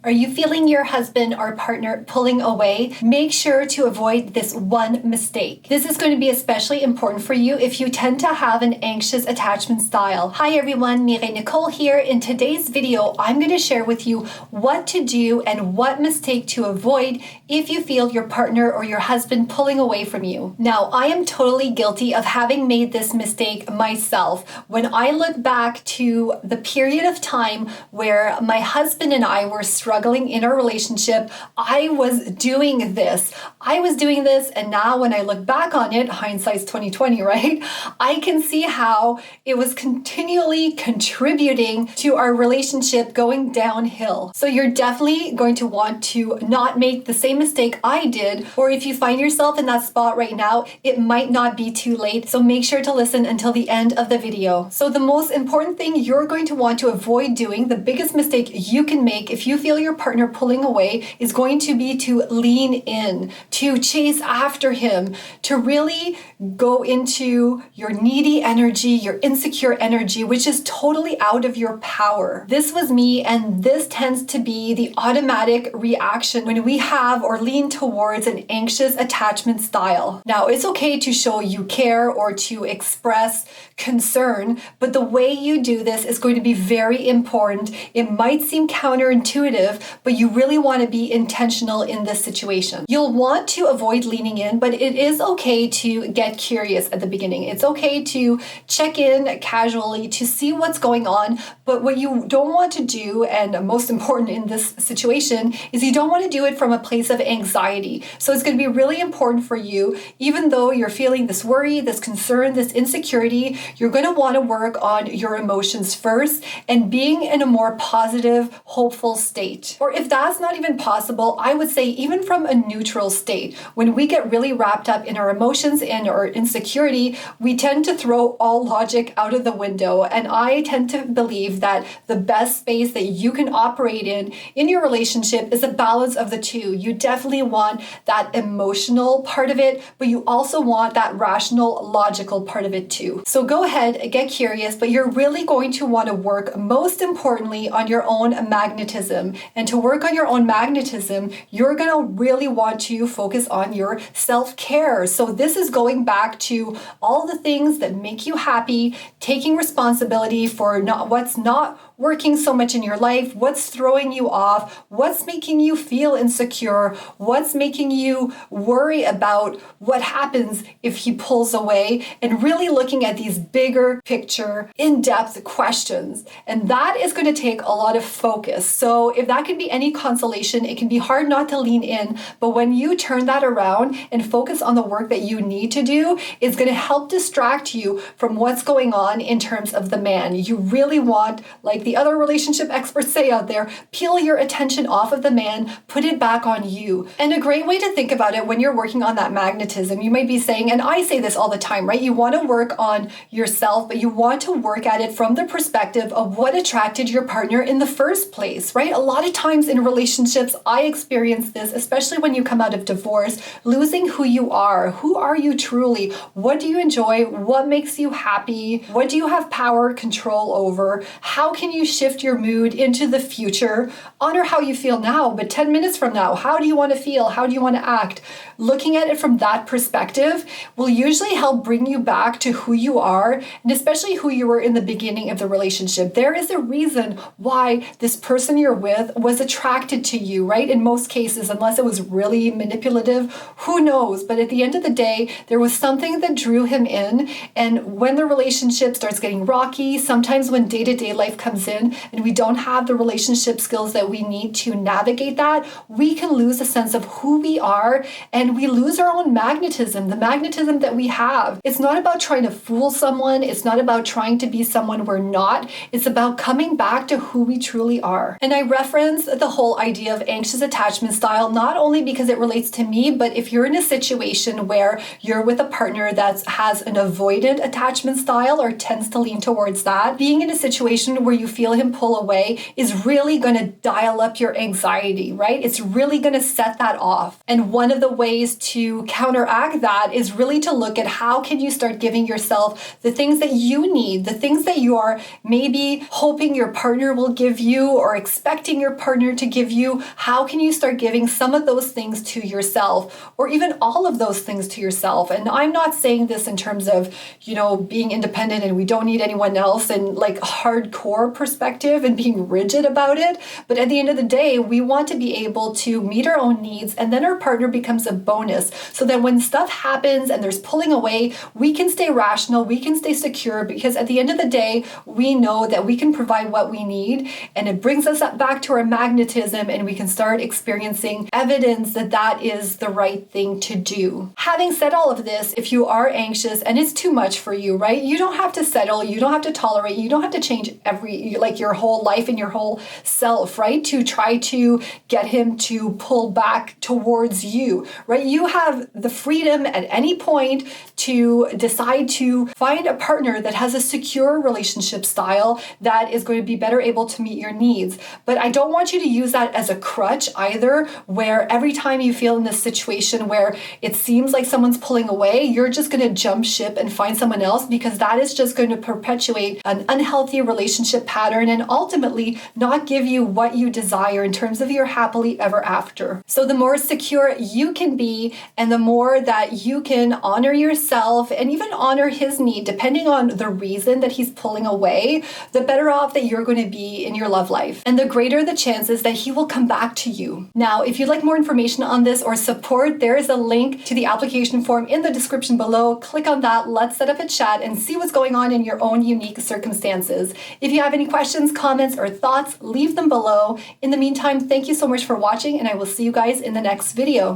Are you feeling your husband or partner pulling away? Make sure to avoid this one mistake. This is going to be especially important for you if you tend to have an anxious attachment style. Hi everyone, Mireille Nicole here. In today's video, I'm going to share with you what to do and what mistake to avoid if you feel your partner or your husband pulling away from you. Now, I am totally guilty of having made this mistake myself. When I look back to the period of time where my husband and I were struggling in our relationship, I was doing this, and now when I look back on it, hindsight's 2020, right? I can see how it was continually contributing to our relationship going downhill. So you're definitely going to want to not make the same mistake I did, or if you find yourself in that spot right now, it might not be too late. So make sure to listen until the end of the video. So the most important thing you're going to want to avoid doing, the biggest mistake you can make if you feel your partner pulling away, is going to be to lean in, to chase after him, to really go into your needy energy, your insecure energy, which is totally out of your power. This was me, and this tends to be the automatic reaction when we have or lean towards an anxious attachment style. Now, it's okay to show you care or to express concern, but the way you do this is going to be very important. It might seem counterintuitive, but you really want to be intentional in this situation. You'll want to avoid leaning in, but it is okay to get curious at the beginning. It's okay to check in casually to see what's going on, but what you don't want to do, and most important in this situation, is you don't want to do it from a place of anxiety. So it's going to be really important for you, even though you're feeling this worry, this concern, this insecurity, you're going to want to work on your emotions first and being in a more positive, hopeful state. Or if that's not even possible, I would say even from a neutral state. When we get really wrapped up in our emotions and our insecurity, we tend to throw all logic out of the window. And I tend to believe that the best space that you can operate in your relationship is a balance of the two. You definitely want that emotional part of it, but you also want that rational, logical part of it too. So go ahead, get curious, but you're really going to want to work most importantly on your own magnetism. And to work on your own magnetism, you're going to really want to focus on your self-care. So this is going back to all the things that make you happy, taking responsibility for what's not working so much in your life, what's throwing you off, what's making you feel insecure, what's making you worry about what happens if he pulls away, and really looking at these bigger picture, in-depth questions. And that is going to take a lot of focus. So if that can be any consolation, it can be hard not to lean in, but when you turn that around and focus on the work that you need to do, it's going to help distract you from what's going on in terms of the man. You really want, like the other relationship experts say out there, peel your attention off of the man, put it back on you. And a great way to think about it when you're working on that magnetism, you might be saying, and I say this all the time, right? You want to work on yourself, but you want to work at it from the perspective of what attracted your partner in the first place, right? A lot of times in relationships, I experience this, especially when you come out of divorce, losing who you are. Who are you truly? What do you enjoy? What makes you happy? What do you have power, control over? How can you shift your mood into the future? Honor how you feel now, but 10 minutes from now, how do you want to feel? How do you want to act? Looking at it from that perspective will usually help bring you back to who you are, and especially who you were in the beginning of the relationship. There is a reason why this person you're with was attracted to you, right? In most cases, unless it was really manipulative, who knows? But at the end of the day, there was something that drew him in. And when the relationship starts getting rocky, sometimes when day-to-day life comes in and we don't have the relationship skills that we need to navigate that, we can lose a sense of who we are, and we lose our own magnetism, the magnetism that we have. It's not about trying to fool someone. It's not about trying to be someone we're not. It's about coming back to who we truly are. And I reference the whole idea of anxious attachment style, not only because it relates to me, but if you're in a situation where you're with a partner that has an avoidant attachment style or tends to lean towards that, being in a situation where you feel him pull away is really going to dial up your anxiety, right? It's really going to set that off. And one of the ways to counteract that is really to look at how can you start giving yourself the things that you need, the things that you are maybe hoping your partner will give you or expecting your partner to give you. How can you start giving some of those things to yourself, or even all of those things to yourself? And I'm not saying this in terms of, being independent and we don't need anyone else and like hardcore perspective and being rigid about it. But at the end of the day, we want to be able to meet our own needs, and then our partner becomes a bonus. So that when stuff happens and there's pulling away, we can stay rational, we can stay secure, because at the end of the day, we know that we can provide what we need, and it brings us back to our magnetism, and we can start experiencing evidence that that is the right thing to do. Having said all of this, if you are anxious and it's too much for you, right? You don't have to settle, you don't have to tolerate, you don't have to change your whole life and your whole self, right? To try to get him to pull back towards you, right? You have the freedom at any point to decide to find a partner that has a secure relationship style that is going to be better able to meet your needs. But I don't want you to use that as a crutch either, where every time you feel in this situation where it seems like someone's pulling away, you're just going to jump ship and find someone else, because that is just going to perpetuate an unhealthy relationship pattern and ultimately not give you what you desire in terms of your happily ever after. So the more secure you can be, and the more that you can honor yourself and even honor his need, depending on the reason that he's pulling away, the better off that you're going to be in your love life, and the greater the chances that he will come back to you. Now, if you'd like more information on this or support, there is a link to the application form in the description below. Click on that, let's set up a chat and see what's going on in your own unique circumstances. If you have any questions, comments, or thoughts, leave them below. In the meantime, thank you so much for watching, and I will see you guys in the next video.